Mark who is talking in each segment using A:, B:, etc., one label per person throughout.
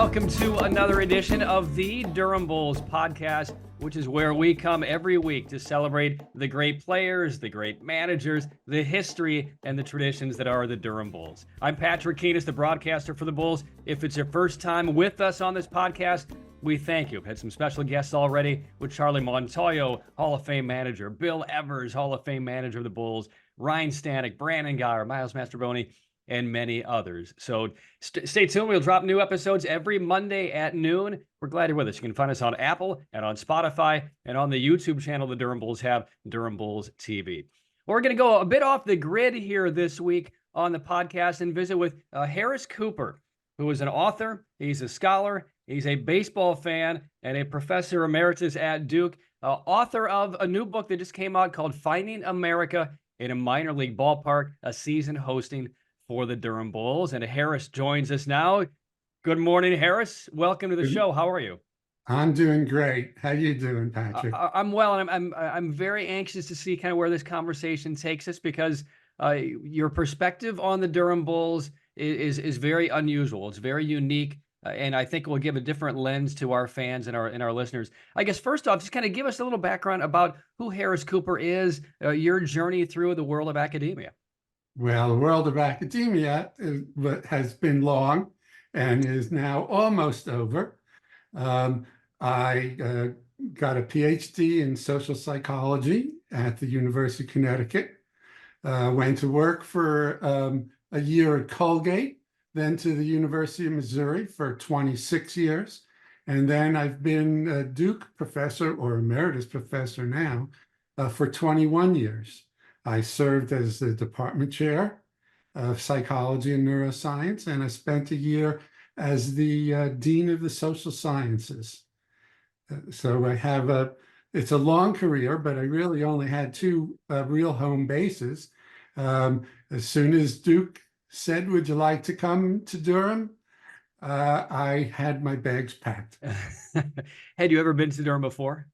A: welcome to another edition of the Durham Bulls podcast, which is where we come every week to celebrate the great players, the great managers, the history, and the traditions that are the Durham Bulls. I'm Patrick Kinas, the broadcaster for the Bulls. If it's your first time with us on this podcast, we thank you. We've had some special guests already with Charlie Montoyo, Hall of Fame manager, Bill Evers, Hall of Fame manager of the Bulls, Ryan Stanek, Brandon Geyer, Miles Mastrobuoni, and many others. So stay tuned. We'll drop new episodes every Monday at noon. We're glad you're with us. You can find us on Apple and on Spotify and on the YouTube channel the Durham Bulls have, Durham Bulls TV. We're going to go a bit off the grid here this week on the podcast and visit with Harris Cooper, who is an author. He's a scholar. He's a baseball fan and a professor emeritus at Duke, author of a new book that just came out called Finding America in a Minor League Ballpark, a season hosting for the Durham Bulls. And Harris joins us now. Good morning, Harris. Welcome to the show. How are you?
B: I'm doing great. How you doing, Patrick?
A: I'm well, and I'm very anxious to see kind of where this conversation takes us, because your perspective on the Durham Bulls is very unusual. It's very unique, and I think will give a different lens to our fans and our listeners. I guess first off, just kind of give us a little background about who Harris Cooper is, your journey through the world of academia.
B: Well, the world of academia has been long and is now almost over. I got a PhD in social psychology at the University of Connecticut, went to work for a year at Colgate, then to the University of Missouri for 26 years. And then I've been a Duke professor, or emeritus professor now, for 21 years. I served as the department chair of psychology and neuroscience, and I spent a year as the dean of the social sciences. So I have it's a long career, but I really only had two real home bases. As soon as Duke said, "Would you like to come to Durham?" I had my bags packed.
A: Had you ever been to Durham before?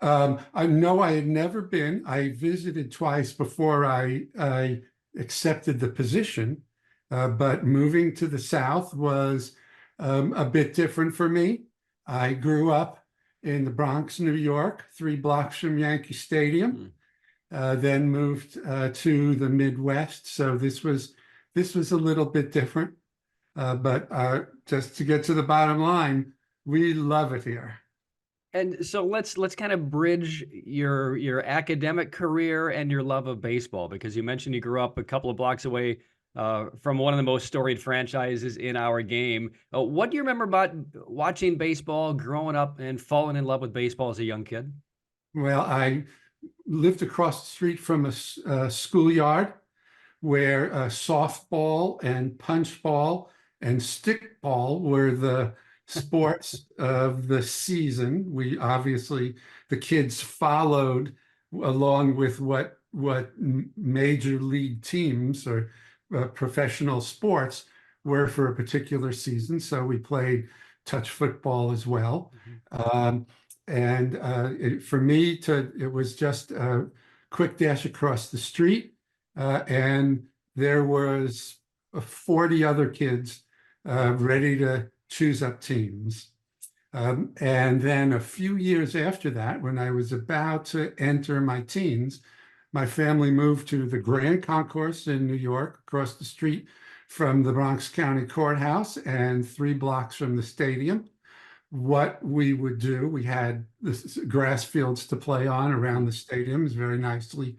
B: I know I had never been. I visited twice before I accepted the position, but moving to the South was a bit different for me. I grew up in the Bronx, New York, 3 blocks from Yankee Stadium, then moved to the Midwest. So this was a little bit different, but just to get to the bottom line, we love it here.
A: And so let's kind of bridge your academic career and your love of baseball, because you mentioned you grew up a couple of blocks away from one of the most storied franchises in our game. What do you remember about watching baseball, growing up, and falling in love with baseball as a young kid?
B: Well, I lived across the street from a schoolyard where softball and punchball and stickball were the sports of the season. We obviously, the kids followed along with what major league teams or professional sports were for a particular season. So we played touch football as well. For me, it was just a quick dash across the street, and there was 40 other kids ready to choose up teams. And then a few years after that, when I was about to enter my teens, my family moved to the Grand Concourse in New York, across the street from the Bronx County Courthouse and 3 blocks from the stadium. What we would do, we had the grass fields to play on around the stadium. It's a very nicely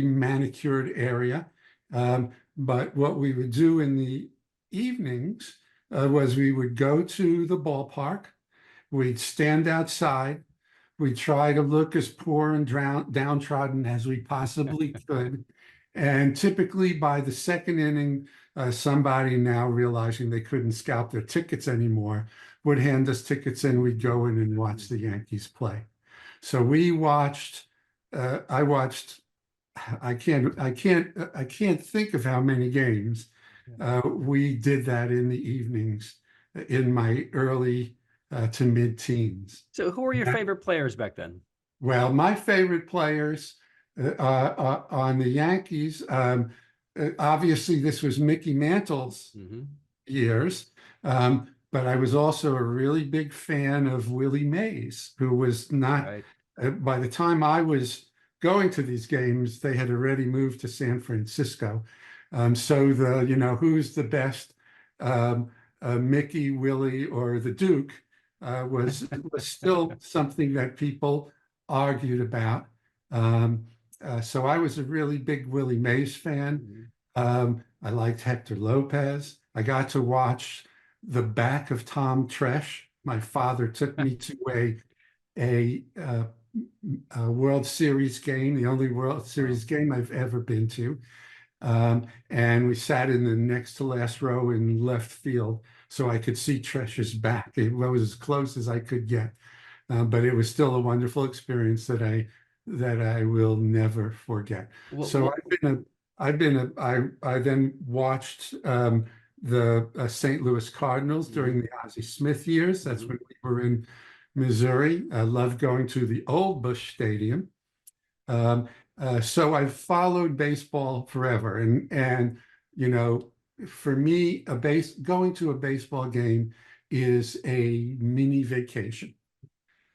B: manicured area. But what we would do in the evenings was we would go to the ballpark, we'd stand outside, we'd try to look as poor and downtrodden as we possibly could. And typically by the second inning, somebody, now realizing they couldn't scalp their tickets anymore, would hand us tickets and we'd go in and watch the Yankees play. So I can't think of how many games we did that in the evenings in my early to mid-teens.
A: So who were your favorite players back then?
B: Well, my favorite players on the Yankees, obviously this was Mickey Mantle's years. but I was also a really big fan of Willie Mays, who was not,
A: Right.
B: by the time I was going to these games, they had already moved to San Francisco. So who's the best, Mickey, Willie, or the Duke, was still something that people argued about. So I was a really big Willie Mays fan.
A: Mhm.
B: I liked Hector Lopez. I got to watch the back of Tom Tresh. My father took me to a World Series game, the only World
A: Wow.
B: Series game I've ever been to. And we sat in the next to last row in left field so I could see Tresh's back. It was as close as I could get. But it was still a wonderful experience that I will never forget.
A: What,
B: So
A: what,
B: I then watched the St. Louis Cardinals
A: mhm,
B: during the Ozzie Smith years. That's
A: mhm.
B: when we were in Missouri. I loved going to the old Busch Stadium. Um, so I've followed baseball forever, and you know, for me, going to a baseball game is a mini vacation.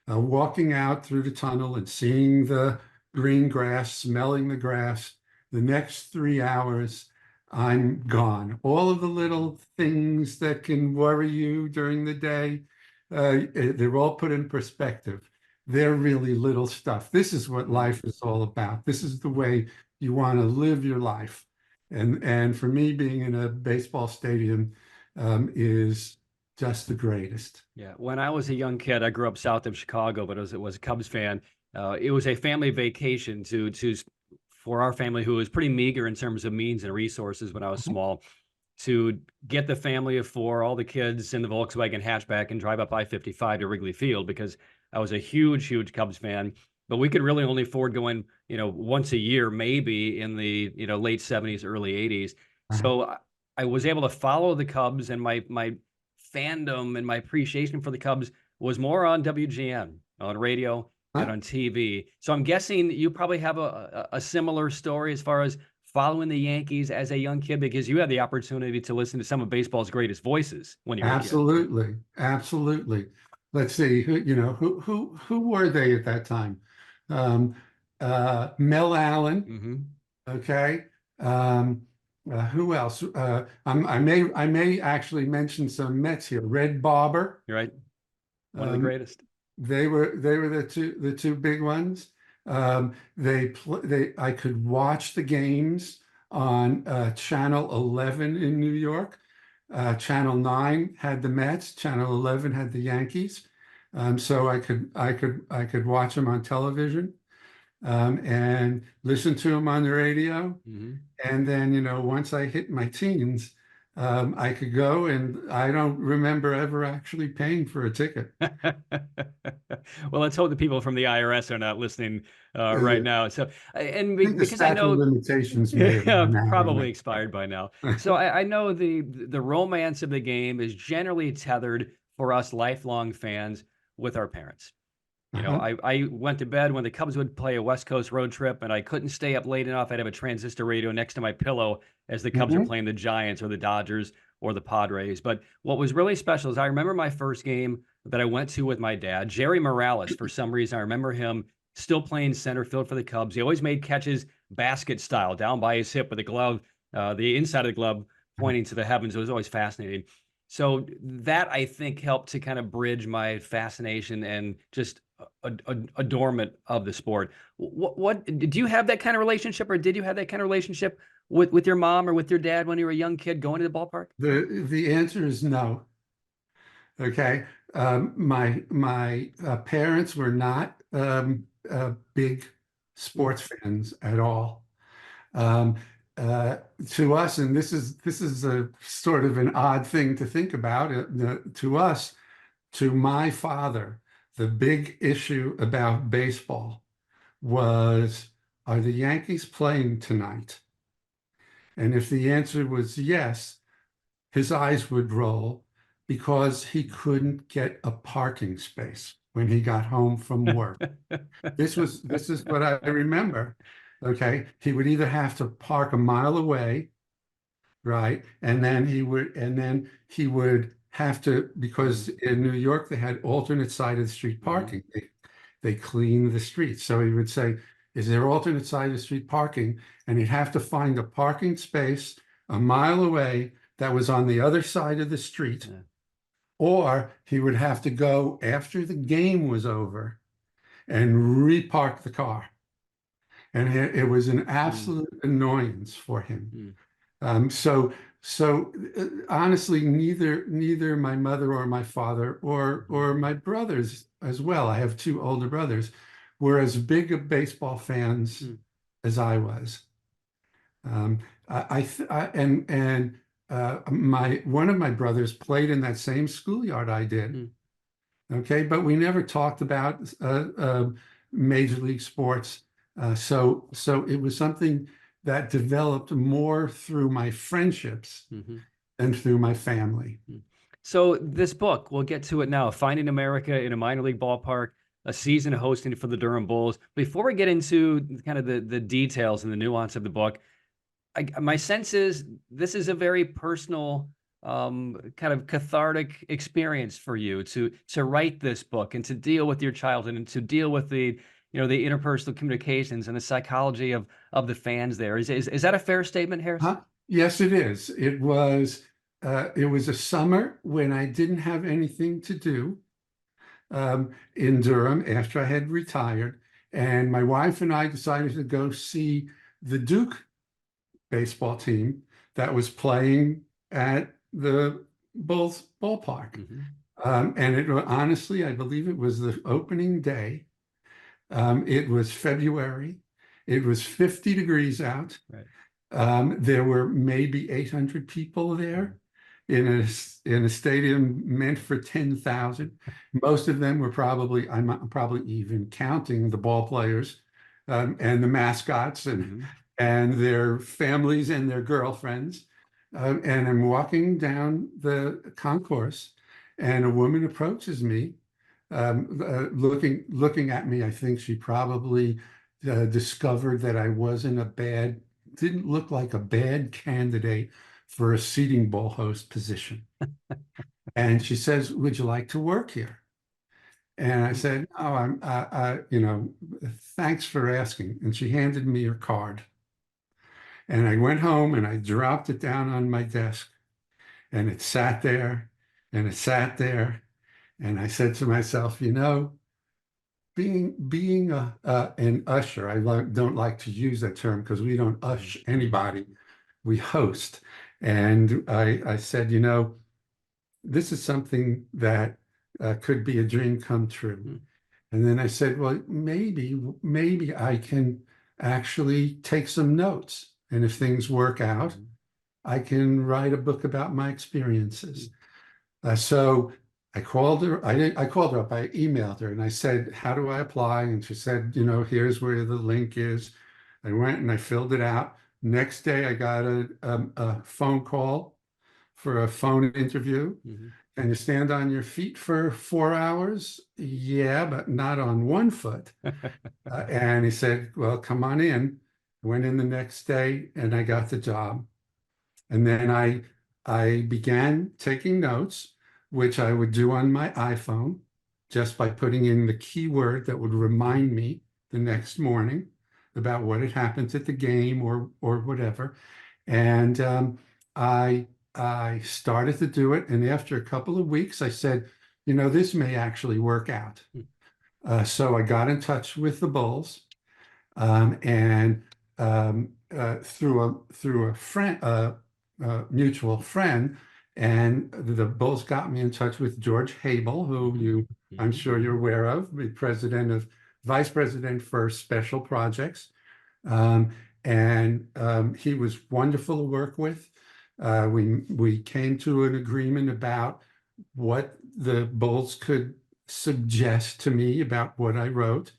B: Walking out through the tunnel and seeing the green grass, smelling the grass. The next 3 hours, I'm gone. All of the little things that can worry you during the day, they're all put in perspective. They're really little stuff. This is what
A: Mhm.
B: life is all about. This is the way you want to live your life. And for me, being in a baseball stadium is just the greatest.
A: Yeah, when I was a young kid, I grew up south of Chicago, but was a Cubs fan. It was a family vacation for our family, who was pretty meager in terms of means and resources when I was small, to get the family of four, all the kids in the Volkswagen hatchback, and drive up I-55 to Wrigley Field, because I was a huge, huge Cubs fan. But we could really only afford going, once a year, maybe in the late '70s, early '80s.
B: Uh,
A: So I was able to follow the Cubs, and my fandom and my appreciation for the Cubs was more on WGN, on radio and
B: huh?
A: on TV. So I'm guessing you probably have a similar story as far as following the Yankees as a young kid, because you had the opportunity to listen to some of baseball's greatest voices when you were a kid.
B: Absolutely, absolutely. Let's see who were they at that time? Um, Mel Allen,
A: Hmm.
B: okay. Um, who else? I may actually mention some Mets here. Red Barber.
A: You're right. One of the
B: Um,
A: greatest.
B: they were the two big ones. They I could watch the games on Channel 11 in New York. Channel 9 had the Mets, Channel 11 had the Yankees. So I could watch them on television, and listen to them on the radio.
A: Hmm.
B: And then, once I hit my teens, I could go, and I don't remember ever actually paying for a ticket.
A: Well, let's hope the people from the IRS are not listening right
B: I
A: now. So, and
B: think the
A: because I
B: statute of
A: know,
B: limitations may have
A: yeah,
B: run out on
A: probably expired by now.
B: that.
A: So I know the romance of the game is generally tethered for us lifelong fans with our parents.
B: Uh-huh.
A: I went to bed when the Cubs would play a West Coast road trip, and I couldn't stay up late enough. I'd have a transistor radio next to my pillow as the Cubs are
B: Mhm.
A: playing the Giants or the Dodgers or the Padres. But what was really special is I remember my first game that I went to with my dad, Jerry Morales. For some reason, I remember him still playing center field for the Cubs. He always made catches basket style, down by his hip with the glove, the inside of the glove pointing to the heavens. It was always fascinating. So that, I think, helped to kind of bridge my fascination and just adornment of the sport. What do you have that kind of relationship, or did you have that kind of relationship with your mom or with your dad when you were a young kid going to the ballpark?
B: The answer is no. Okay. My parents were not big sports fans at all. Um, to us, and this is a sort of an odd thing to think about. To us, to my father, the big issue about baseball was, are the Yankees playing tonight? And if the answer was yes, his eyes would roll, because he couldn't get a parking space when he got home from work. This is what I remember. Okay. He would either have to park a mile away, right? And then he would have to, because in New York, they had alternate side of the street parking. They cleaned the streets. So he would say, is there alternate side of the street parking? And he'd have to find a parking space a mile away that was on the other side of the street.
A: Yeah.
B: Or he would have to go after the game was over and repark the car. And it was an absolute annoyance for him. So honestly, neither my mother or my father or my brothers as well, I have two older brothers, were as big of baseball fans as I was. One of my brothers played in that same schoolyard I did. Okay, but we never talked about major league sports. So it was something that developed more through my friendships than through my family.
A: So this book, we'll get to it now, Finding America in a Minor League Ballpark, a season hosting for the Durham Bulls. Before we get into kind of the details and the nuance of the book, my sense is this is a very personal, kind of cathartic experience for you to write this book and to deal with your childhood and to deal with the interpersonal communications and the psychology of the fans there. Is that a fair statement, Harris?
B: Yes, it is. It was a summer when I didn't have anything to do in Durham after I had retired. And my wife and I decided to go see the Duke baseball team that was playing at the Bulls ballpark. And honestly, I believe it was the opening day. It was February. It was 50 degrees out. Right. There were maybe 800 people there in a stadium meant for 10,000. Most of them were probably, I'm probably even counting the ball players and the mascots and their families and their girlfriends. And I'm walking down the concourse, and a woman approaches me, looking at me. I think she probably discovered that I didn't look like a bad candidate for a seating bowl host position. And she says, "Would you like to work here?" And I said, "Oh, thanks for asking." And she handed me her card. And I went home and I dropped it down on my desk, and it sat there and it sat there. And I said to myself, being an usher, I don't like to use that term because we don't ush anybody, we host. And I said, this is something that could be a dream come true. And then I said, well, maybe I can actually take some notes. And if things work out, I can write a book about my experiences. So I called her. I called her up. I emailed her and I said, how do I apply? And she said, here's where the link is. I went and I filled it out. Next day, I got a phone call for a phone interview. Can you stand on your feet for 4 hours? Yeah, but not on one foot. And he said, well, come on in. I went in the next day and I got the job. And then I began taking notes, which I would do on my iPhone just by putting in the keyword that would remind me the next morning about what had happened at the game or whatever. And I started to do it. And after a couple of weeks, I said, this may actually work out. So I got in touch with the Bulls, and through a friend, mutual friend, and the Bulls got me in touch with George Habel, who I'm sure you're aware of, the vice president for special projects. And he was wonderful to work with. We came to an agreement about what the Bulls could suggest to me about what I wrote.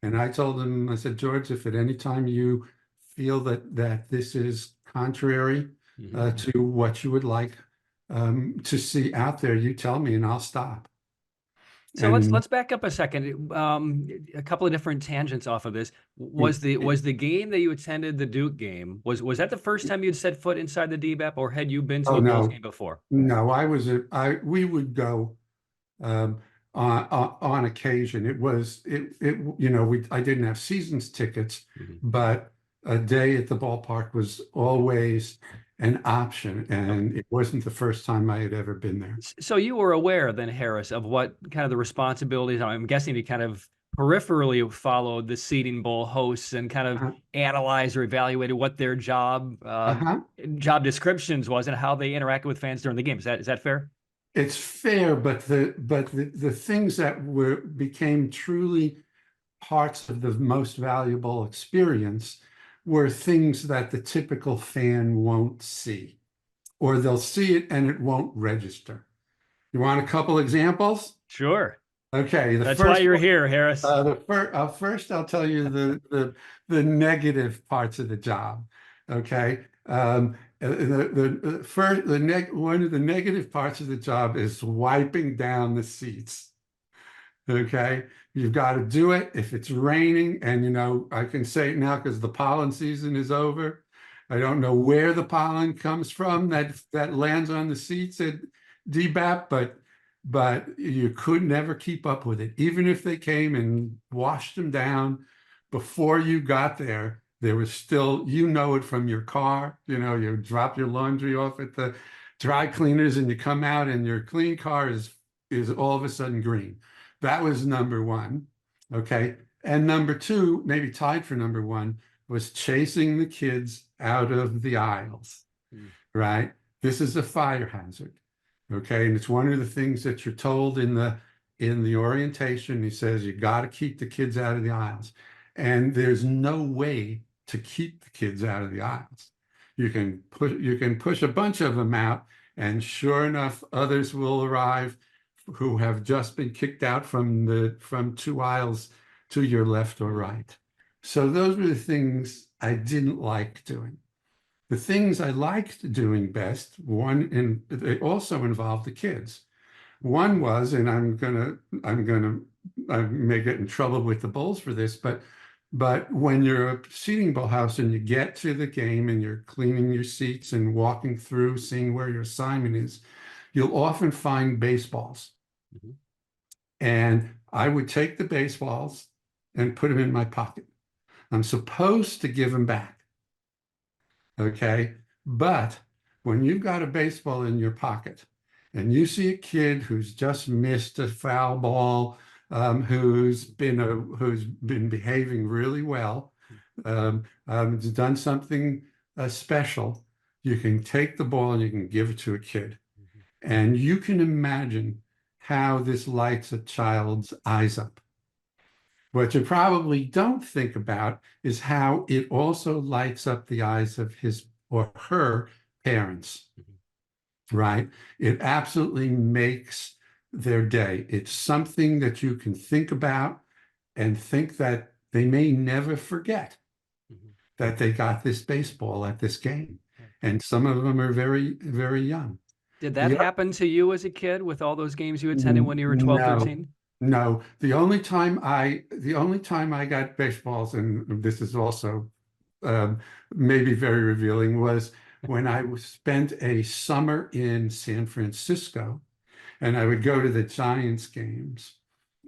B: And I told him, I said, George, if at any time you feel that this is contrary to what you would like to see out there, you tell me and I'll stop.
A: So let's
B: And
A: back up a second. A couple of different tangents off of this. Was
B: it-
A: the game that you attended, the Duke game, was that the first time you'd set foot inside the DBAP, or had you been to
B: oh
A: a Bulls
B: no,
A: game before?
B: no, we would go um, on occasion. I didn't have seasons tickets,
A: Mhm.
B: but a day at the ballpark was always an option,
A: Okay.
B: and it wasn't the first time I had ever been there.
A: So you were aware then, Harris, of what kind of the responsibilities are. I'm guessing you kind of peripherally followed the Seating Bowl hosts and kind of
B: Uh,
A: analyzed or evaluated what their
B: uh-huh.
A: job descriptions was and how they interacted with fans during the game. Is that fair?
B: It's fair, but the things that were became truly parts of the most valuable experience were things that the typical fan won't see, or they'll see it and it won't register. You want a couple examples?
A: Sure.
B: Okay, the
A: That's why
B: first
A: you're
B: one,
A: here, Harris.
B: first I'll tell you the negative parts of the job. Okay, the first one of the negative parts of the job is wiping down the seats. Okay, you've got to do it if it's raining, and I can say it now because the pollen season is over. I don't know where the pollen comes from that lands on the seats at DBAP, but you could never keep up with it. Even if they came and washed them down before you got there, there was still, it from your car. You drop your laundry off at the dry cleaners and you come out and your clean car is all of a sudden green. That was number one. Okay. And number two, maybe tied for number one, was chasing the kids out of the aisles,
A: Mm.
B: right? This is a fire hazard. Okay. And it's one of the things that you're told in the orientation. He says you got to keep the kids out of the aisles. And there's no way to keep the kids out of the aisles. You can push a bunch of them out, and sure enough, others will arrive who have just been kicked out from two aisles to your left or right. So those were the things I didn't like doing. The things I liked doing best, they also involved the kids. One was, and I may get in trouble with the Bulls for this, but when you're a seating bowl house and you get to the game and you're cleaning your seats and walking through, seeing where your assignment is, you'll often find baseballs.
A: Mhm.
B: And I would take the baseballs and put them in my pocket. I'm supposed to give them back. Okay. But when you've got a baseball in your pocket and you see a kid who's just missed a foul ball, who's been behaving really well, has done something special, you can take the ball and you can give it to a kid. And you can imagine how this lights a child's eyes up. What you probably don't think about is how it also lights up the eyes of his or her parents, right? It absolutely makes their day. It's something that you can think about and think that they may never forget
A: Mhm.
B: that they got this baseball at this game. And some of them are very, very young.
A: Did that
B: The
A: happen to you as a kid with all those games you attended when you were 12,
B: No,
A: 13?
B: no. The only time I got baseballs, and this is also um, maybe very revealing, was when spent a summer in San Francisco, and I would go to the Giants games,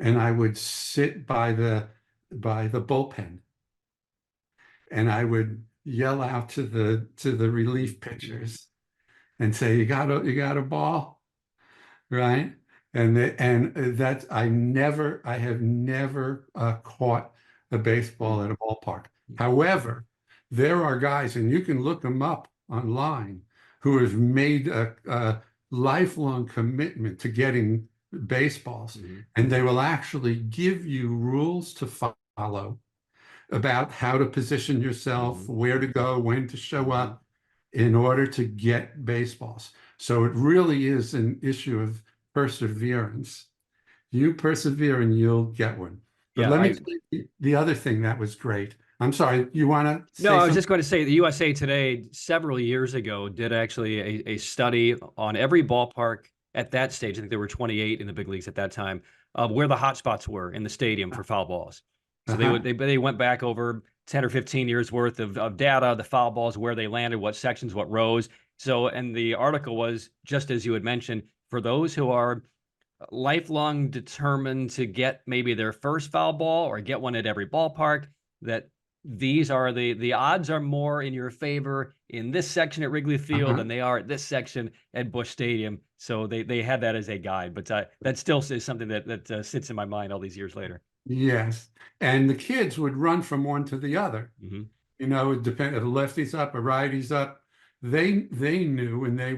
B: and I would sit by the bullpen, and I would yell out to the relief pitchers and say, "You got a ball?" Right? And that I have never caught a baseball at a ballpark. However, there are guys, and you can look them up online, who have made a lifelong commitment to getting baseballs,
A: Mhm.
B: and they will actually give you rules to follow about how to position yourself,
A: Mhm.
B: where to go, when to show
A: Mhm.
B: up in order to get baseballs. So it really is an issue of perseverance. You persevere and you'll get one. But
A: Yeah,
B: let me
A: I
B: tell you the other thing that was great. I'm sorry, you want to
A: No,
B: say
A: I was
B: something?
A: just going to say the USA Today several years ago did actually a study on every ballpark at that stage. I think there were 28 in the big leagues at that time, of where the hot spots were in the stadium for foul balls. So
B: Uh-huh.
A: they went back over 10 or 15 years worth of data, the foul balls, where they landed, what sections, what rows. So, and the article was, just as you had mentioned, for those who are lifelong determined to get maybe their first foul ball or get one at every ballpark, that these are the odds are more in your favor in this section at Wrigley Field than they are at this section at Busch Stadium. So they had that as a guide, but that still is something that sits in my mind all these years later.
B: Yes. And the kids would run from one to the other.
A: Mm-hmm.
B: You know, it depended if a lefty's up, a righty's up. They knew, and they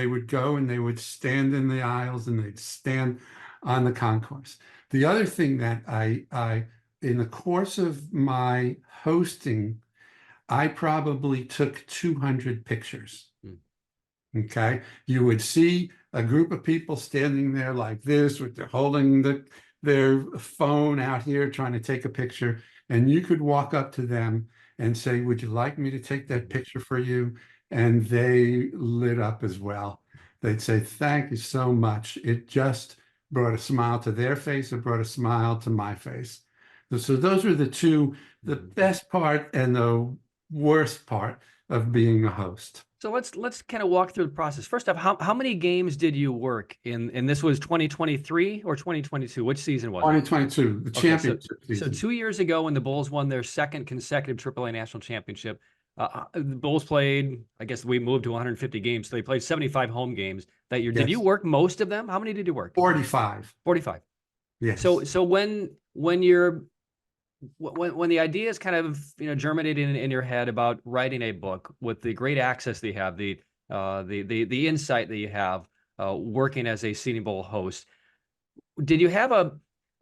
B: would go and they would stand in the aisles and they'd stand on the concourse. The other thing that I in the course of my hosting, I probably took 200 pictures. Okay. You would see a group of people standing there like this with holding their phone out here trying to take a picture. And you could walk up to them and say, would you like me to take that picture for you? And they lit up as well. They'd say, thank you so much. It just brought a smile to their face. It brought a smile to my face. So those were the two, the best part and the worst part of being a host.
A: So let's kind of walk through the process. First off, how many games did you work in? And this was 2023 or 2022? Which season was it?
B: 2022, the championship
A: So
B: season.
A: 2 years ago, when the Bulls won their second consecutive AAA national championship, the Bulls played, I guess we moved to 150 games. So they played 75 home games that year. Did you
B: Yes.
A: work most of them? How many did you work?
B: 45.
A: 45.
B: Yes.
A: So when you're when the idea is kind of germinated in your head about writing a book with the great access that you have, the insight that you have working as a Senior Bowl host, did you have a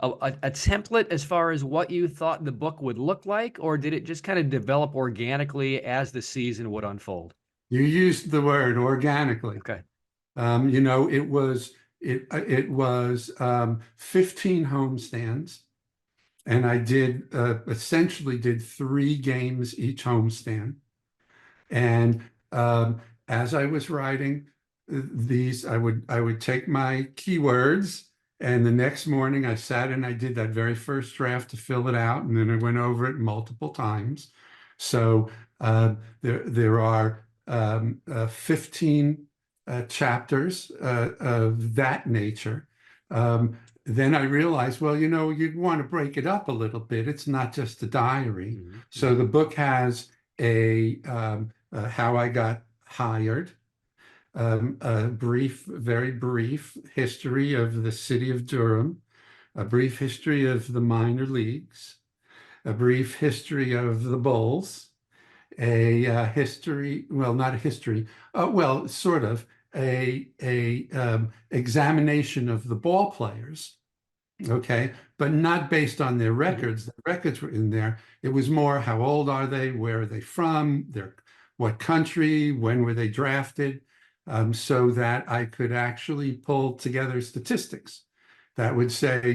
A: template as far as what you thought the book would look like, or did it just kind of develop organically as the season would unfold?
B: You used the word organically.
A: Okay.
B: It was 15 homestands, and I essentially did 3 games each homestand. And as I was writing these, I would take my keywords, and the next morning I sat and I did that very first draft to fill it out, and then I went over it multiple times. So there are 15 chapters of that nature. Then I realized, well, you'd want to break it up a little bit. It's not just a diary.
A: Mm-hmm.
B: So the book has a how I got hired, a very brief history of the city of Durham, a brief history of the minor leagues, a brief history of the Bulls, a history, well, not a history, well, sort of a examination of the ball players, okay, but not based on their records. The records were in there. It was more, how old are they? Where are they from? What country? When were they drafted? So that I could actually pull together statistics that would say,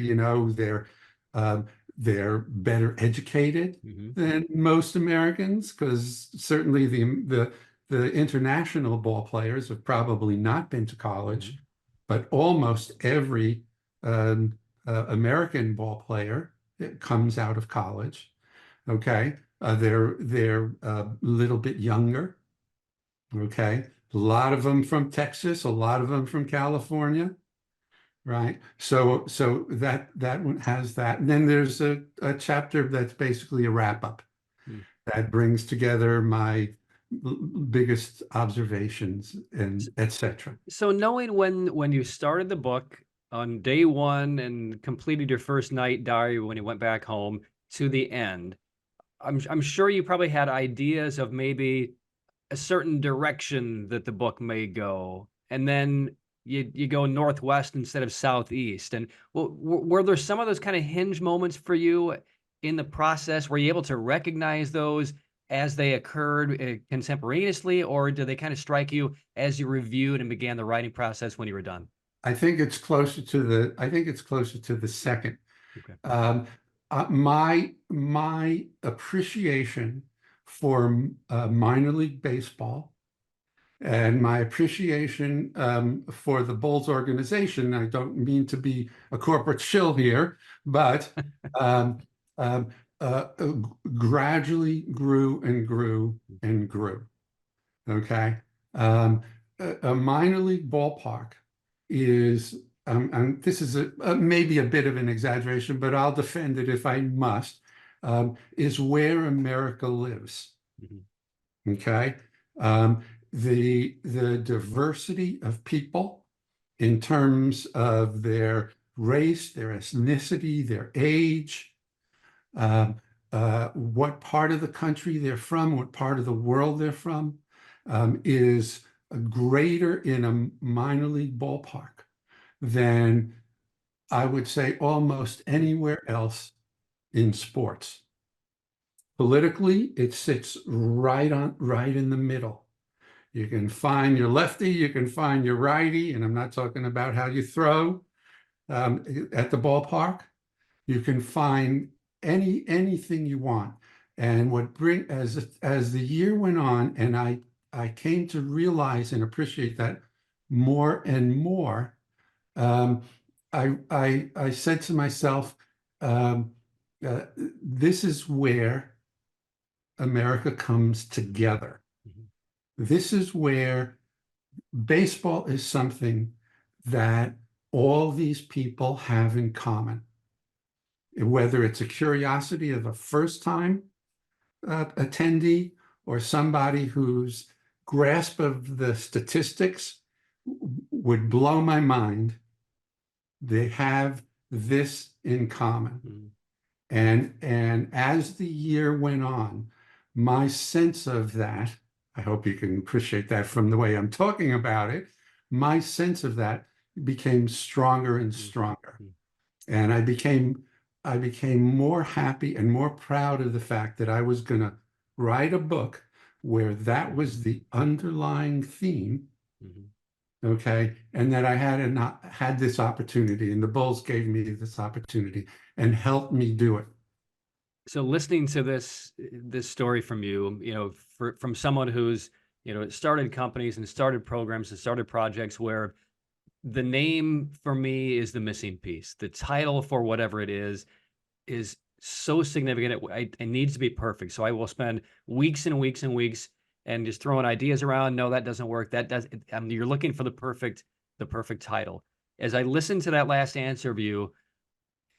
B: they're better educated than most Americans, because certainly the international ball players have probably not been to college, but almost every American ball player comes out of college. Okay, they're a little bit younger. Okay, a lot of them from Texas, a lot of them from California. Right. So that one has that. And then there's a chapter that's basically a wrap up that brings together my biggest observations and etc.
A: So knowing when you started the book on day one and completed your first night diary when you went back home to the end, I'm sure you probably had ideas of maybe a certain direction that the book may go, and then you go northwest instead of southeast. And were there some of those kind of hinge moments for you in the process? Were you able to recognize those as they occurred contemporaneously, or did they kind of strike you as you reviewed and began the writing process when you were done?
B: I think it's closer to the second.
A: Okay.
B: My appreciation for minor league baseball And my appreciation for the Bulls organization, I don't mean to be a corporate shill here, but um, um, gradually grew and grew and grew. Okay. A minor league ballpark is, and this is maybe a bit of an exaggeration, but I'll defend it if I must, is where America lives.
A: Mhm.
B: Okay. Um, the diversity of people in terms of their race, their ethnicity, their age, um, what part of the country they're from, what part of the world they're from, is greater in a minor league ballpark than I would say almost anywhere else in sports. Politically, it sits right in the middle. You can find your lefty, you can find your righty, and I'm not talking about how you throw at the ballpark. You can find anything you want. And what bring as the year went on, and I came to realize and appreciate that more and more. Um, I said to myself, um, this is where America comes together.
A: Mhm.
B: This is where baseball is something that all these people have in common. Whether it's a curiosity of a first time attendee or somebody whose grasp of the statistics would blow my mind, they have this in common.
A: Mhm.
B: And as the year went on, my sense of that, I hope you can appreciate that from the way I'm talking about it, my sense of that became stronger and stronger.
A: Mhm.
B: And I became more happy and more proud of the fact that I was going to write a book where that was the underlying theme,
A: Mhm.
B: okay, and that I had this opportunity, and the Bulls gave me this opportunity and helped me do it.
A: So listening to this story from you, from someone who's, started companies and started programs and started projects where the name for me is the missing piece. The title for whatever it is so significant. It needs to be perfect. So I will spend weeks and weeks and weeks and just throwing ideas around. No, that doesn't work. That does. You're looking for the perfect title. As I listened to that last answer of you,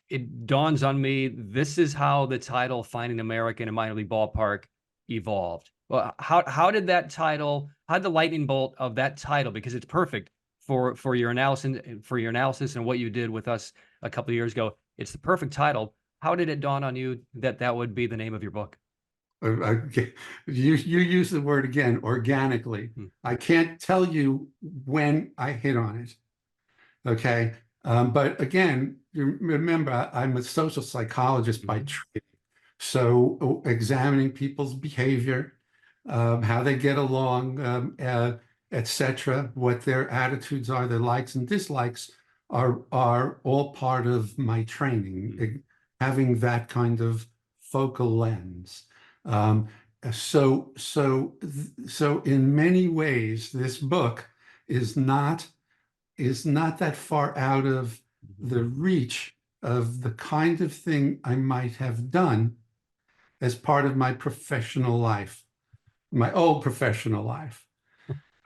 A: it dawns on me this is how the title Finding America in a Minor League Ballpark evolved. Well, how did the lightning bolt of that title, because it's perfect for your analysis and what you did with us a couple of years ago. It's the perfect title. How did it dawn on you that that would be the name of your book?
B: You use the word again, organically.
A: Hmm.
B: I can't tell you when I hit on it. Okay. But again, you remember, I'm a social psychologist by
A: Mhm.
B: trade. So examining people's behavior, how they get along, etc., what their attitudes are, their likes and dislikes are all part of my training,
A: Mhm.
B: having that kind of focal lens. Um, so in many ways, this book is not that far out of
A: Mhm.
B: the reach of the kind of thing I might have done as part of my professional life, my old professional life.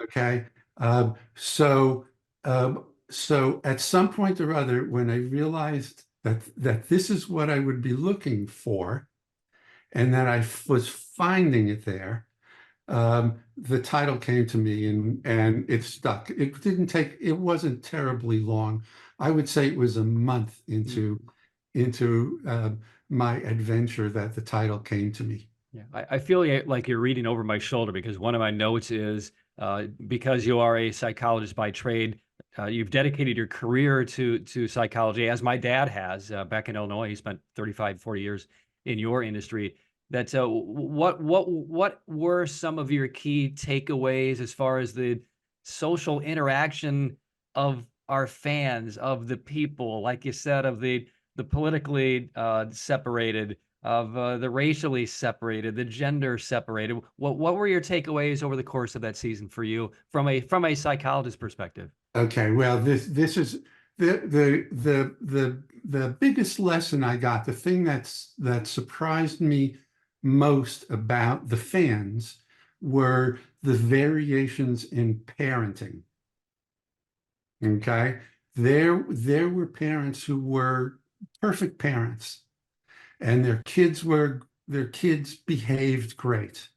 B: Okay. Um, so, so at some point or other, when I realized that this is what I would be looking for, and that I was finding it there, the title came to me and it stuck. It wasn't terribly long. I would say it was a month into my adventure that the title came to me.
A: Yeah, I feel like you're reading over my shoulder because one of my notes is because you are a psychologist by trade, you've dedicated your career to psychology, as my dad has back in Illinois. He spent 35, 40 years in your industry. That what were some of your key takeaways as far as the social interaction of our fans, of the people, like you said, of the politically separated? of the racially separated, the gender separated. What were your takeaways over the course of that season for you from a psychologist perspective?
B: Okay, well, this is the biggest lesson I got, the thing that surprised me most about the fans were the variations in parenting. Okay, there were parents who were perfect parents, and their kids behaved great.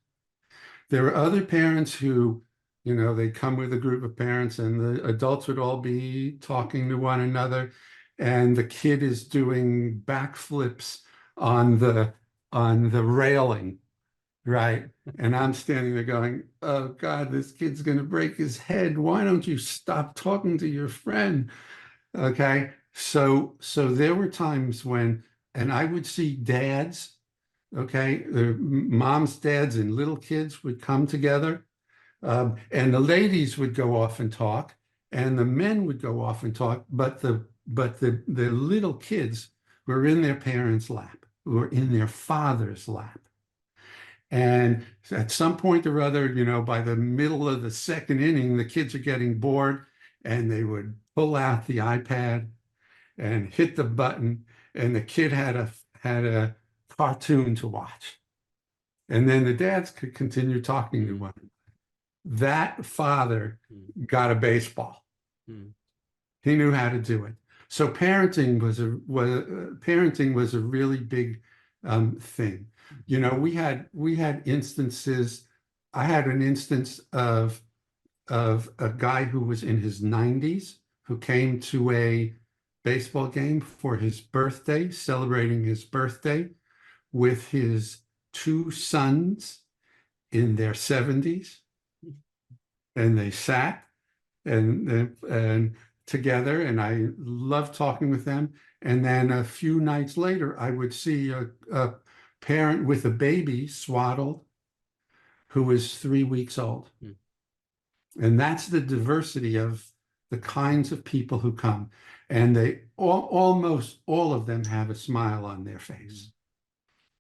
B: There were other parents who, they'd come with a group of parents and the adults would all be talking to one another, and the kid is doing backflips on the railing, right? And I'm standing there going, oh God, this kid's going to break his head. Why don't you stop talking to your friend? Okay. So there were times when, and I would see dads, okay, moms, dads, and little kids would come together, and the ladies would go off and talk, and the men would go off and talk, but the little kids were in their parents' lap, were in their father's lap. And at some point or other, by the middle of the second inning, the kids are getting bored, and they would pull out the iPad and hit the button, and the kid had a cartoon to watch. And then the dads could continue talking to one. That father got a baseball. He knew how to do it. So parenting was a really big thing. We had instances. I had an instance of a guy who was in his 90s who came to a baseball game for his birthday, celebrating his birthday with his two sons in their 70s, and they sat and together, and I loved talking with them. And then a few nights later, I would see a parent with a baby swaddled who was 3 weeks old. And that's the diversity of the kinds of people who come. And they almost all of them have a smile on their face.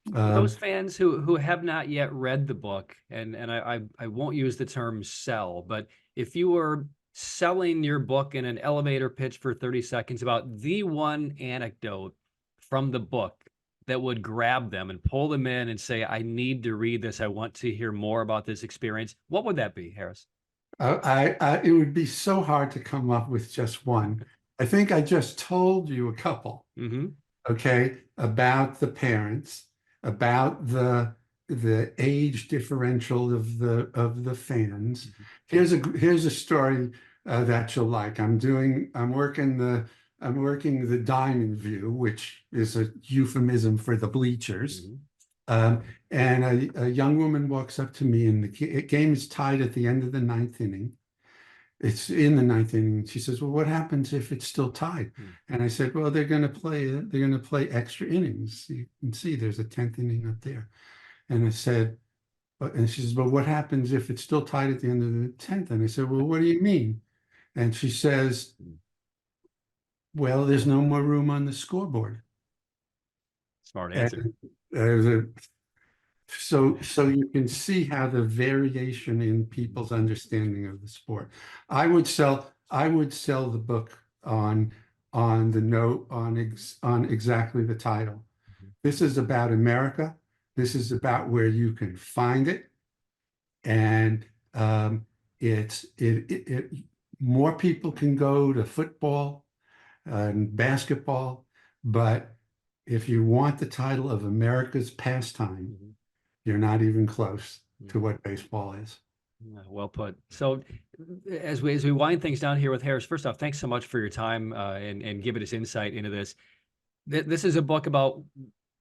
A: Those fans who have not yet read the book, and I won't use the term sell, but if you were selling your book in an elevator pitch for 30 seconds about the one anecdote from the book that would grab them and pull them in and say, I need to read this, I want to hear more about this experience, what would that be, Harris?
B: It would be so hard to come up with just one. I think I just told you a couple, okay, about the parents, about the age differential of the fans. Here's a story that you'll like. I'm working the diamond view, which is a euphemism for the bleachers. And a young woman walks up to me, and the game is tied at the end of the ninth inning. It's in the ninth inning. She says, well, what happens if it's still tied? And I said, well, they're going to play extra innings. You can see there's a 10th inning up there. And I said, and she says, well, what happens if it's still tied at the end of the 10th? And I said, well, what do you mean? And she says, well, there's no more room on the scoreboard.
A: Smart answer.
B: So you can see how the variation in people's understanding of the sport. I would sell the book on the note on exactly the title. This is about America. This is about where you can find it, and more people can go to football and basketball, but if you want the title of America's pastime, you're not even close to what baseball is.
A: Well put. So as we wind things down here with Harris, first off, thanks so much for your time and giving us insight into this. This is a book about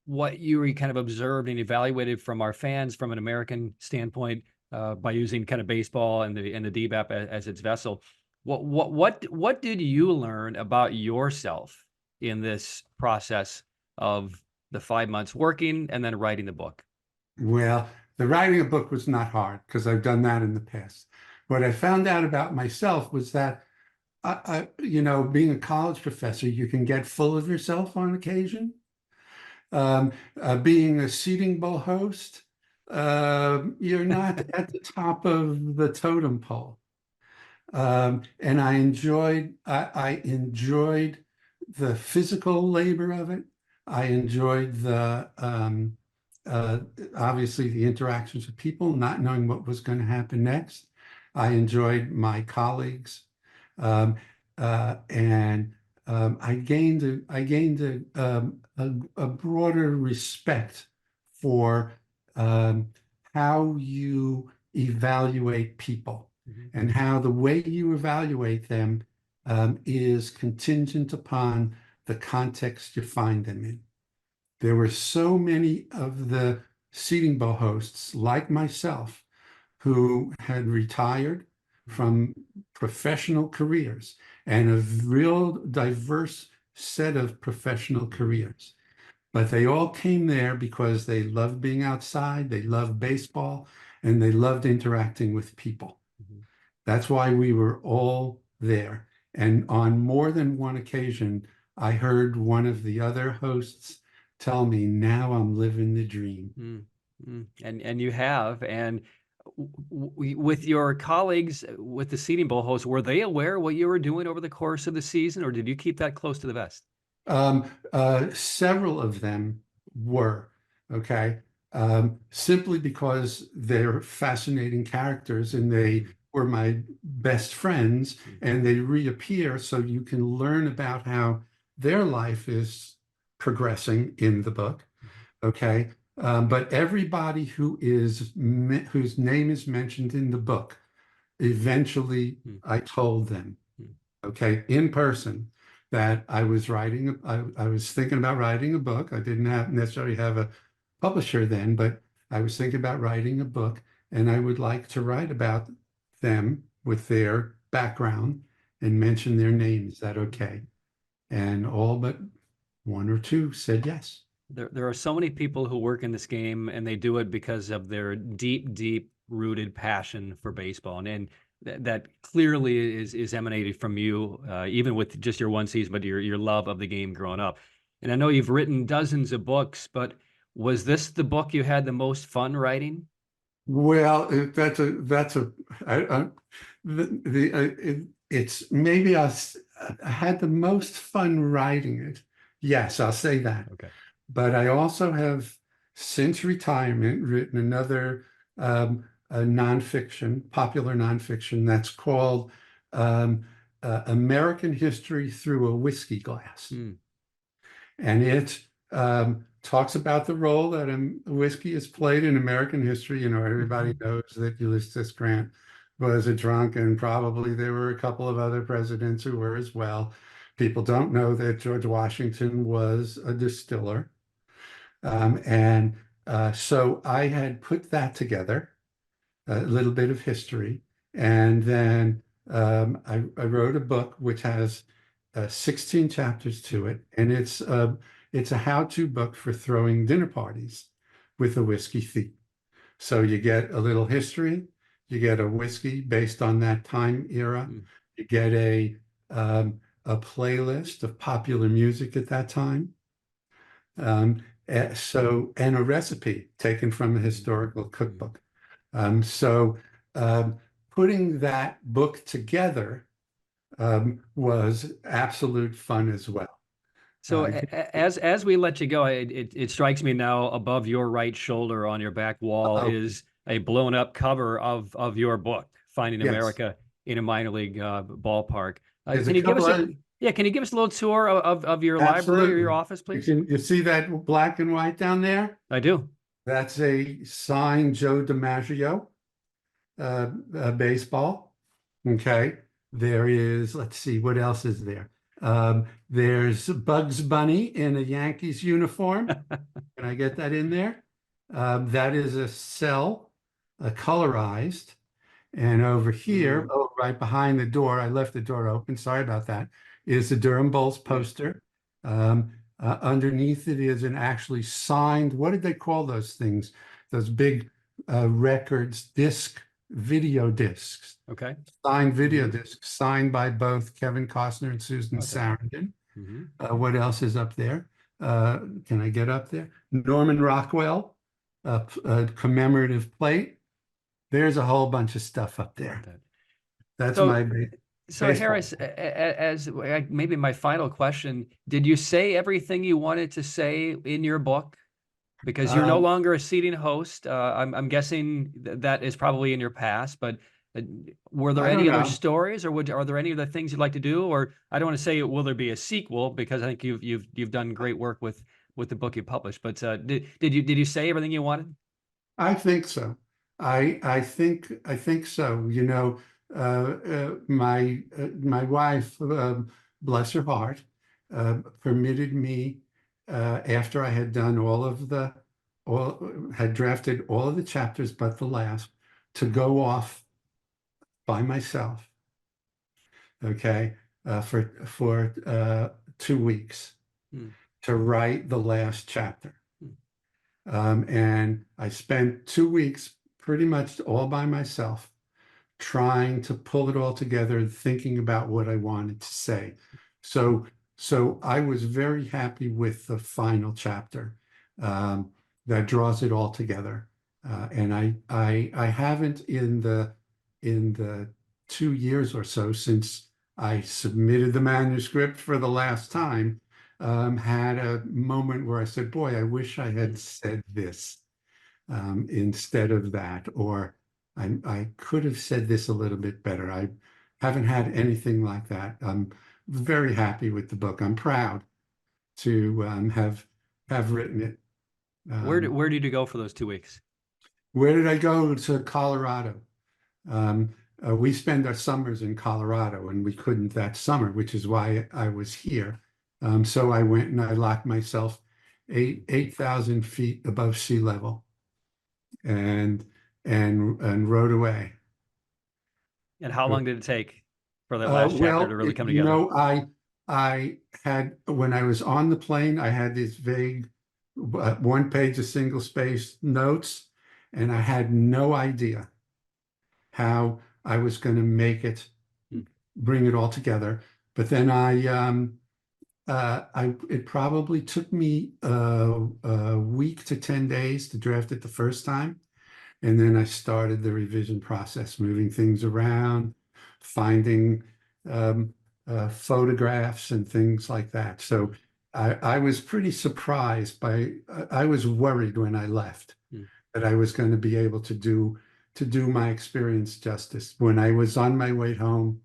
A: what you kind of observed and evaluated from our fans from an American standpoint by using kind of baseball and the DBAP as its vessel. What did you learn about yourself in this process of the 5 months working and then writing the book?
B: Well, the writing a book was not hard because I've done that in the past. What I found out about myself was that, being a college professor, you can get full of yourself on occasion. Being a Seating Bowl host, you're not at the top of the totem pole. And I enjoyed the physical labor of it. I enjoyed the uh, obviously the interactions with people, not knowing what was going to happen next. I enjoyed my colleagues, um, and I gained a broader respect for how you evaluate people and how the way you evaluate them is contingent upon the context you find them in. There were so many of the Seating Bowl hosts, like myself, who had retired from professional careers and a real diverse set of professional careers. But they all came there because they loved being outside, they loved baseball, and they loved interacting with people. That's why we were all there. And on more than one occasion, I heard one of the other hosts tell me, now I'm living the dream.
A: And you have. And with your colleagues, with the Seating Bowl hosts, were they aware what you were doing over the course of the season, or did you keep that close to the vest?
B: Several of them were, okay, simply because they're fascinating characters and they were my best friends, and they reappear so you can learn about how their life is progressing in the book, okay? But everybody whose name is mentioned in the book, eventually I told them, okay, in person, that I was I was thinking about writing a book. I didn't necessarily have a publisher then, but I was thinking about writing a book, and I would like to write about them with their background and mention their name. Is that okay? And all but one or two said yes.
A: There are so many people who work in this game, and they do it because of their deep rooted passion for baseball, and that clearly is emanated from you, even with just your one season, but your love of the game growing up. And I know you've written dozens of books, but was this the book you had the most fun writing?
B: Well, it's maybe I had the most fun writing it. Yes, I'll say that.
A: Okay.
B: But I also have, since retirement, written another a nonfiction, popular nonfiction that's called American History Through a Whiskey Glass. And it talks about the role that whiskey has played in American history. You know, everybody knows that Ulysses Grant was a drunk, and probably there were a couple of other presidents who were as well. People don't know that George Washington was a distiller. So I had put that together, a little bit of history, and then I wrote a book which has 16 chapters to it, and it's a how-to book for throwing dinner parties with a whiskey theme. So you get a little history, you get a whiskey based on that time era, you get a playlist of popular music at that time, and a recipe taken from a historical cookbook. Putting that book together was absolute fun as well.
A: So as we let you go, it strikes me now above your right shoulder on your back wall is a blown up cover of your book, Finding America in a Minor League Ballpark. Can you give us can you give us a little tour of your library or your office, please?
B: You see that black and white down there?
A: I do.
B: That's a signed Joe DiMaggio baseball. Okay. There is, let's see, what else is there? There's Bugs Bunny in a Yankees uniform. Can I get that in there? That is a cell, colorized. And over here, right behind the door, I left the door open, sorry about that, is the Durham Bulls poster. Underneath it is an actually signed, what did they call those things? Those big records, video discs.
A: Okay.
B: Signed video discs, signed by both Kevin Costner and Susan Sarandon. What else is up there? can I get up there? Norman Rockwell, a commemorative plate. There's a whole bunch of stuff up there. That's
A: So,
B: my
A: so
B: baseball.
A: Harris, as maybe my final question, did you say everything you wanted to say in your book? Because you're no longer a seating host. I'm guessing that is probably in your past, but were there
B: I
A: any
B: don't
A: other
B: know.
A: stories, or are there any other things you'd like to do? Or I don't want to say will there be a sequel, because I think you've done great work with the book you published. But did you say everything you wanted?
B: I think so. I think so. You know, my wife, bless her heart, permitted me, after I had done had drafted all of the chapters but the last, to go off by myself. Okay, for 2 weeks
A: Hmm.
B: to write the last chapter.
A: Hmm.
B: And I spent 2 weeks pretty much all by myself, trying to pull it all together and thinking about what I wanted to say. So I was very happy with the final chapter, that draws it all together. And I haven't in the 2 years or so since I submitted the manuscript for the last time, had a moment where I said, boy, I wish I had said this, instead of that, or I could have said this a little bit better. I haven't had anything like that. I'm very happy with the book. I'm proud to have written it.
A: Where did you go for those 2 weeks?
B: Where did I go? To Colorado. Um, we spend our summers in Colorado, and we couldn't that summer, which is why I was here. So I went and I locked myself 8,000 feet above sea level, and rode away.
A: And how long did it take for that last chapter to
B: Well,
A: really come
B: you
A: together?
B: know, I had, when I was on the plane, I had these vague, one page of single space notes, and I had no idea how I was going to make it, bring it all together. But then it probably took me a week to 10 days to draft it the first time. And then I started the revision process, moving things around, finding photographs and things like that. So I was pretty surprised I was worried when I left that I was going to be able to do my experience justice. When I was on my way home,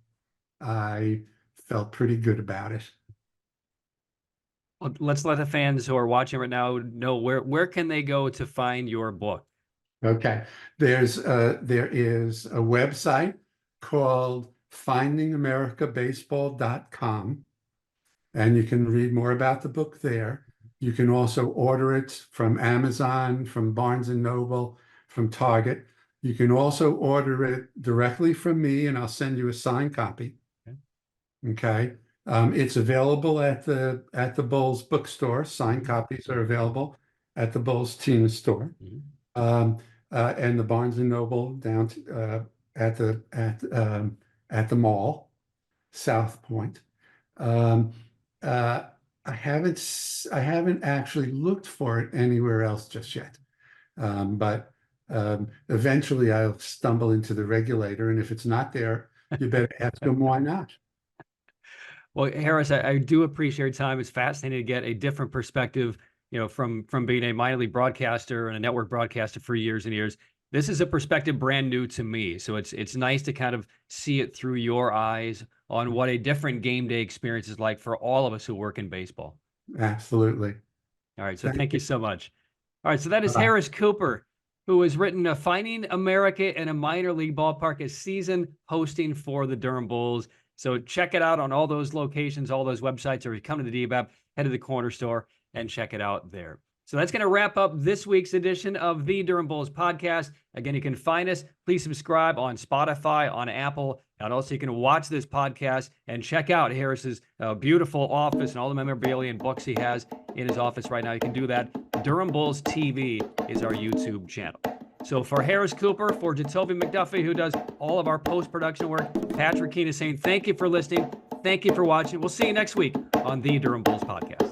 B: I felt pretty good about it.
A: Well, let's let the fans who are watching right now know where can they go to find your book.
B: Okay, there is a website called findingamericabaseball.com, and you can read more about the book there. You can also order it from Amazon, from Barnes and Noble, from Target. You can also order it directly from me, and I'll send you a signed copy. Okay. It's available at the Bowles bookstore. Signed copies are available at the Bowles Tina store. And the Barnes and Noble down at the mall, South Point. I haven't actually looked for it anywhere else just yet. But eventually I'll stumble into the regulator, and if it's not there, you better ask them why not.
A: Well, Harris, I do appreciate your time. It's fascinating to get a different perspective, from being a minor league broadcaster and a network broadcaster for years and years. This is a perspective brand new to me. So it's nice to kind of see it through your eyes on what a different game day experience is like for all of us who work in baseball.
B: Absolutely.
A: All right. So thank you so much. All right. So that is
B: Bye-bye.
A: Harris Cooper, who has written Finding America in a Minor League Ballpark, a season hosting for the Durham Bulls. So check it out on all those locations, all those websites, or if you come to the DBAP, head to the corner store and check it out there. So that's going to wrap up this week's edition of the Durham Bulls podcast. Again, you can find us. Please subscribe on Spotify, on Apple, and also you can watch this podcast and check out Harris's beautiful office and all the memorabilia and books he has in his office right now. You can do that. Durham Bulls TV is our YouTube channel. So for Harris Cooper, for Jacoby McDuffie, who does all of our post-production work, Patrick Kinas saying thank you for listening. Thank you for watching. We'll see you next week on the Durham Bulls podcast.